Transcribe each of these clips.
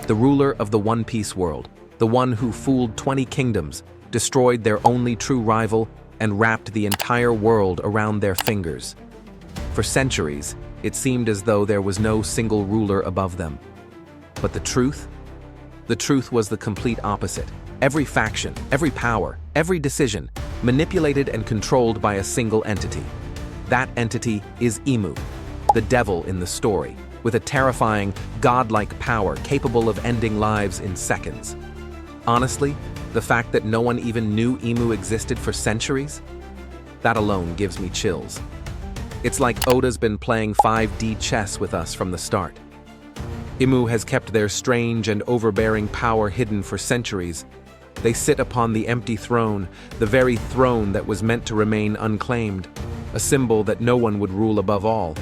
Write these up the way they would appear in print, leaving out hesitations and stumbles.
the ruler of the One Piece world, the one who fooled 20 kingdoms, destroyed their only true rival, and wrapped the entire world around their fingers. For centuries, it seemed as though there was no single ruler above them. But the truth? The truth was the complete opposite. Every faction, every power, every decision, manipulated and controlled by a single entity. That entity is Imu, the devil in the story, with a terrifying, godlike power capable of ending lives in seconds. Honestly, the fact that no one even knew Imu existed for centuries? That alone gives me chills. It's like Oda's been playing 5D chess with us from the start. Imu has kept their strange and overbearing power hidden for centuries. They sit upon the empty throne, the very throne that was meant to remain unclaimed, a symbol that no one would rule above all.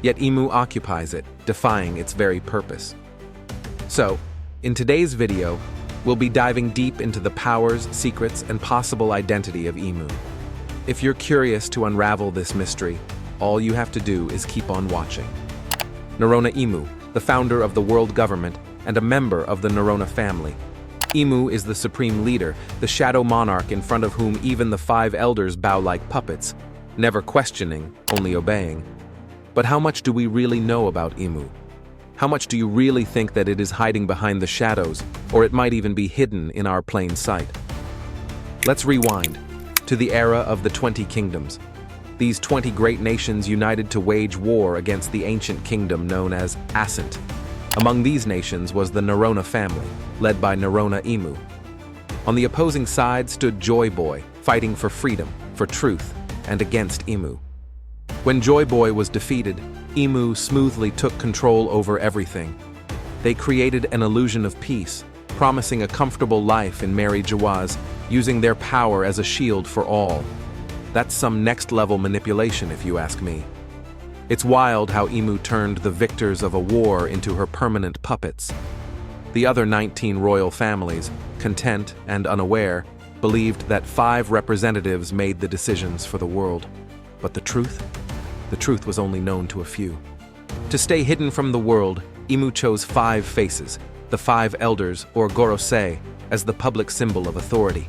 Yet Imu occupies it, defying its very purpose. So, in today's video, we'll be diving deep into the powers, secrets, and possible identity of Imu. If you're curious to unravel this mystery, all you have to do is keep on watching. Nerona Imu, the founder of the world government and a member of the Nerona family. Imu is the supreme leader, the shadow monarch in front of whom even the 5 elders bow like puppets, never questioning, only obeying. But how much do we really know about Imu? How much do you really think that it is hiding behind the shadows, or it might even be hidden in our plain sight? Let's rewind to the era of the 20 kingdoms. These 20 great nations united to wage war against the ancient kingdom known as Ascent. Among these nations was the Nerona family, led by Nerona Imu. On the opposing side stood Joyboy, fighting for freedom, for truth, and against Imu. When Joyboy was defeated, Imu smoothly took control over everything. They created an illusion of peace, promising a comfortable life in Mary Jawaz, using their power as a shield for all. That's some next-level manipulation, if you ask me. It's wild how Imu turned the victors of a war into her permanent puppets. The other 19 royal families, content and unaware, believed that 5 representatives made the decisions for the world. But the truth? The truth was only known to a few. To stay hidden from the world, Imu chose 5 faces, the 5 elders, or Gorosei, as the public symbol of authority.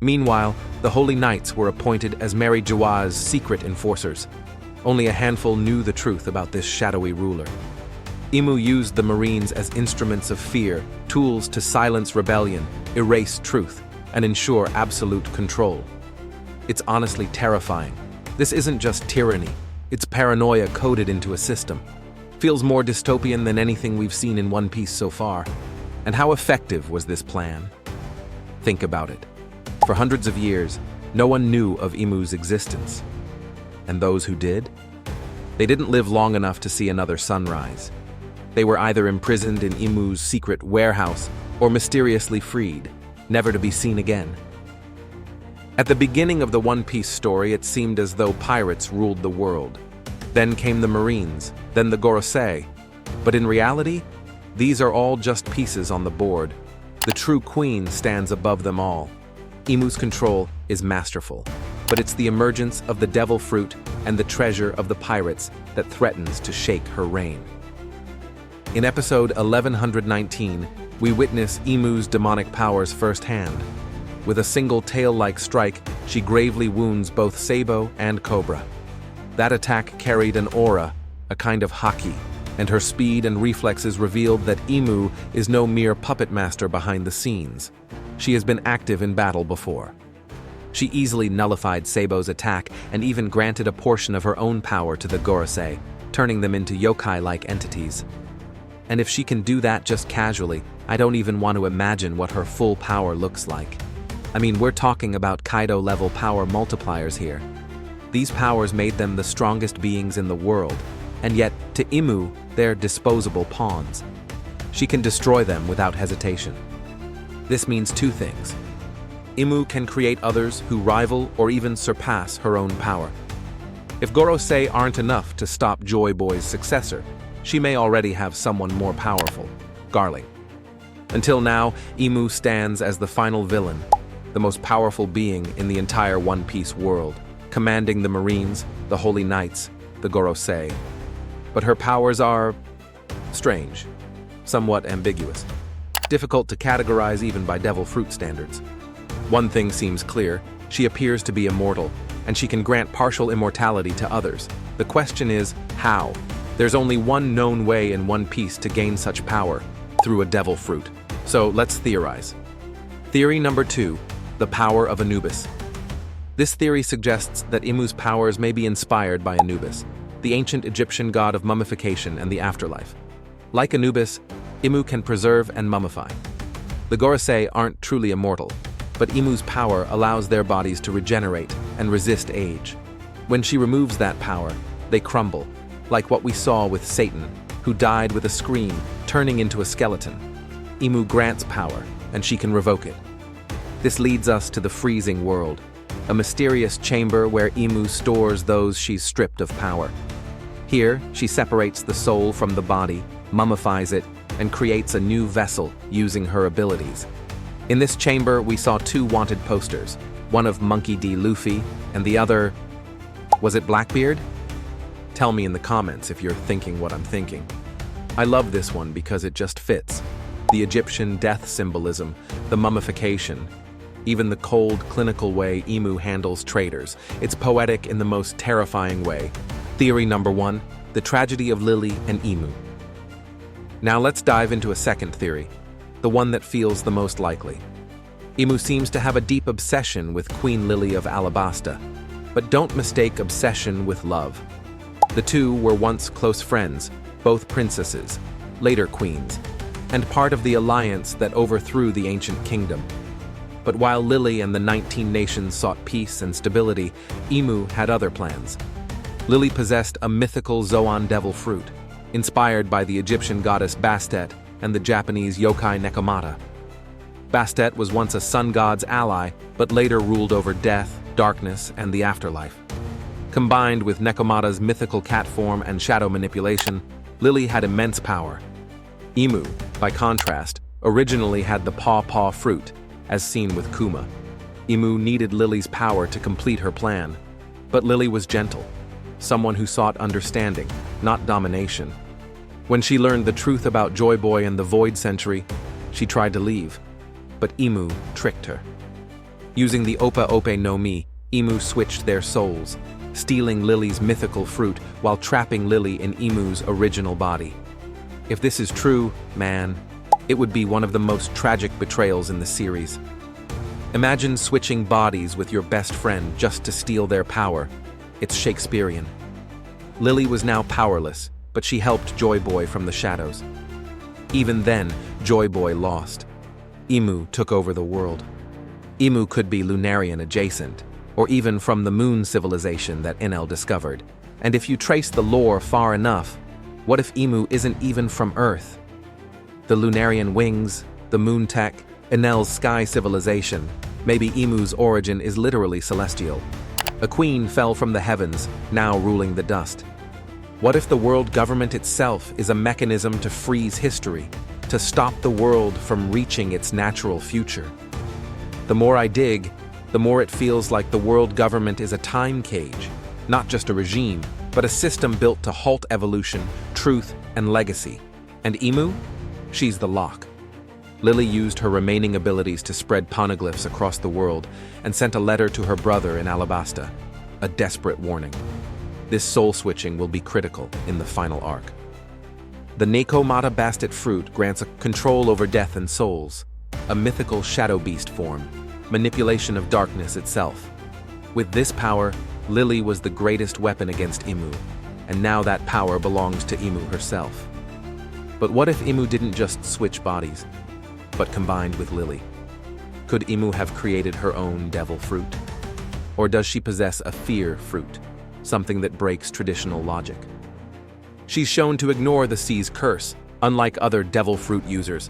Meanwhile, the Holy Knights were appointed as Mary Jawaz's secret enforcers. Only a handful knew the truth about this shadowy ruler. Imu used the Marines as instruments of fear, tools to silence rebellion, erase truth, and ensure absolute control. It's honestly terrifying. This isn't just tyranny, it's paranoia coded into a system. Feels more dystopian than anything we've seen in One Piece so far. And how effective was this plan? Think about it. For hundreds of years, no one knew of Imu's existence. And those who did? They didn't live long enough to see another sunrise. They were either imprisoned in Imu's secret warehouse or mysteriously freed, never to be seen again. At the beginning of the One Piece story, it seemed as though pirates ruled the world. Then came the Marines, then the Gorosei. But in reality, these are all just pieces on the board. The true queen stands above them all. Imu's control is masterful, but it's the emergence of the devil fruit and the treasure of the pirates that threatens to shake her reign. In episode 1119, we witness Imu's demonic powers firsthand. With a single tail-like strike, she gravely wounds both Sabo and Cobra. That attack carried an aura, a kind of haki, and her speed and reflexes revealed that Imu is no mere puppet master behind the scenes. She has been active in battle before. She easily nullified Sabo's attack and even granted a portion of her own power to the Gorosei, turning them into yokai-like entities. And if she can do that just casually, I don't even want to imagine what her full power looks like. I mean, we're talking about Kaido-level power multipliers here. These powers made them the strongest beings in the world, and yet, to Imu, they're disposable pawns. She can destroy them without hesitation. This means 2 things. Imu can create others who rival or even surpass her own power. If Gorosei aren't enough to stop Joyboy's successor, she may already have someone more powerful, Garling. Until now, Imu stands as the final villain, the most powerful being in the entire One Piece world, commanding the Marines, the Holy Knights, the Gorosei. But her powers are strange. somewhat ambiguous. Difficult to categorize even by devil fruit standards. One thing seems clear, she appears to be immortal, and she can grant partial immortality to others. The question is, how? There's only one known way in One Piece to gain such power, through a devil fruit. So let's theorize. Theory number 2, the power of Anubis. This theory suggests that Imu's powers may be inspired by Anubis, the ancient Egyptian god of mummification and the afterlife. Like Anubis, Imu can preserve and mummify. The Gorosei aren't truly immortal, but Imu's power allows their bodies to regenerate and resist age. When she removes that power, they crumble, like what we saw with Satan, who died with a scream, turning into a skeleton. Imu grants power, and she can revoke it. This leads us to the freezing world, a mysterious chamber where Imu stores those she's stripped of power. Here, she separates the soul from the body, mummifies it, and creates a new vessel using her abilities. In this chamber, we saw 2 wanted posters, one of Monkey D. Luffy, and the other… was it Blackbeard? Tell me in the comments if you're thinking what I'm thinking. I love this one because it just fits. The Egyptian death symbolism, the mummification, even the cold, clinical way Imu handles traitors. It's poetic in the most terrifying way. Theory number 1, the tragedy of Lily and Imu. Now let's dive into a second theory, the one that feels the most likely. Imu seems to have a deep obsession with Queen Lily of Alabasta, but don't mistake obsession with love. The two were once close friends, both princesses, later queens, and part of the alliance that overthrew the ancient kingdom. But while Lily and the 19 nations sought peace and stability, Imu had other plans. Lily possessed a mythical Zoan devil fruit, inspired by the Egyptian goddess Bastet and the Japanese yokai Nekomata. Bastet was once a sun god's ally, but later ruled over death, darkness, and the afterlife. Combined with Nekomata's mythical cat form and shadow manipulation, Lily had immense power. Imu, by contrast, originally had the paw fruit, as seen with Kuma. Imu needed Lily's power to complete her plan, but Lily was gentle, someone who sought understanding, not domination. When she learned the truth about Joyboy and the Void Century, she tried to leave, but Imu tricked her. Using the Ope Ope no Mi, Imu switched their souls, stealing Lily's mythical fruit while trapping Lily in Imu's original body. If this is true, man, it would be one of the most tragic betrayals in the series. Imagine switching bodies with your best friend just to steal their power. It's Shakespearean. Lily was now powerless, but she helped Joyboy from the shadows. Even then, Joyboy lost. Imu took over the world. Imu could be Lunarian adjacent, or even from the moon civilization that Enel discovered. And if you trace the lore far enough, what if Imu isn't even from Earth? The Lunarian wings, the moon tech, Enel's sky civilization, maybe Imu's origin is literally celestial. A queen fell from the heavens, now ruling the dust. What if the world government itself is a mechanism to freeze history, to stop the world from reaching its natural future? The more I dig, the more it feels like the world government is a time cage, not just a regime, but a system built to halt evolution, truth, and legacy. And Imu? She's the lock. Lily used her remaining abilities to spread poneglyphs across the world and sent a letter to her brother in Alabasta, a desperate warning. This soul-switching will be critical in the final arc. The Nekomata Bastet fruit grants a control over death and souls, a mythical shadow beast form, manipulation of darkness itself. With this power, Lily was the greatest weapon against Imu, and now that power belongs to Imu herself. But what if Imu didn't just switch bodies, but combined with Lily? Could Imu have created her own devil fruit? Or does she possess a fear fruit, something that breaks traditional logic? She's shown to ignore the sea's curse, unlike other devil fruit users.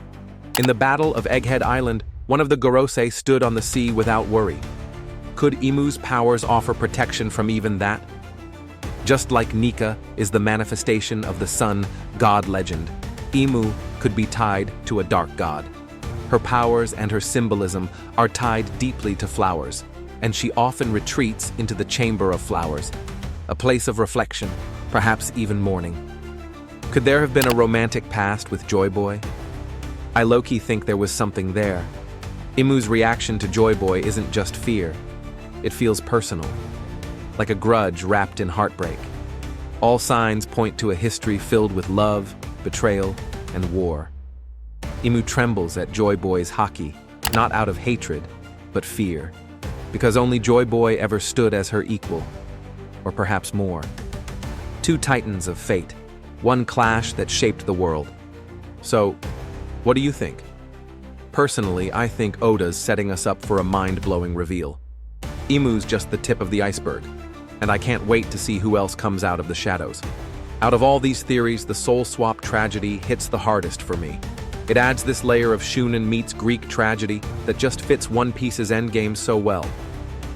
In the Battle of Egghead Island, one of the Gorosei stood on the sea without worry. Could Imu's powers offer protection from even that? Just like Nika is the manifestation of the sun god legend, Imu could be tied to a dark god. Her powers and her symbolism are tied deeply to flowers, and she often retreats into the Chamber of Flowers, a place of reflection, perhaps even mourning. Could there have been a romantic past with Joyboy? I low-key think there was something there. Imu's reaction to Joyboy isn't just fear. It feels personal, like a grudge wrapped in heartbreak. All signs point to a history filled with love, betrayal, and war. Imu trembles at Joyboy's haki, not out of hatred, but fear, because only Joyboy ever stood as her equal, or perhaps more. Two titans of fate, one clash that shaped the world. So, what do you think? Personally, I think Oda's setting us up for a mind-blowing reveal. Imu's just the tip of the iceberg, and I can't wait to see who else comes out of the shadows. Out of all these theories, the soul swap tragedy hits the hardest for me. It adds this layer of Shunin meets Greek tragedy that just fits One Piece's endgame so well.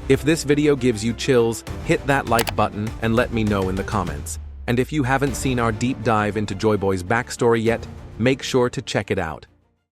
If this video gives you chills, hit that like button and let me know in the comments. And if you haven't seen our deep dive into Joyboy's backstory yet, make sure to check it out.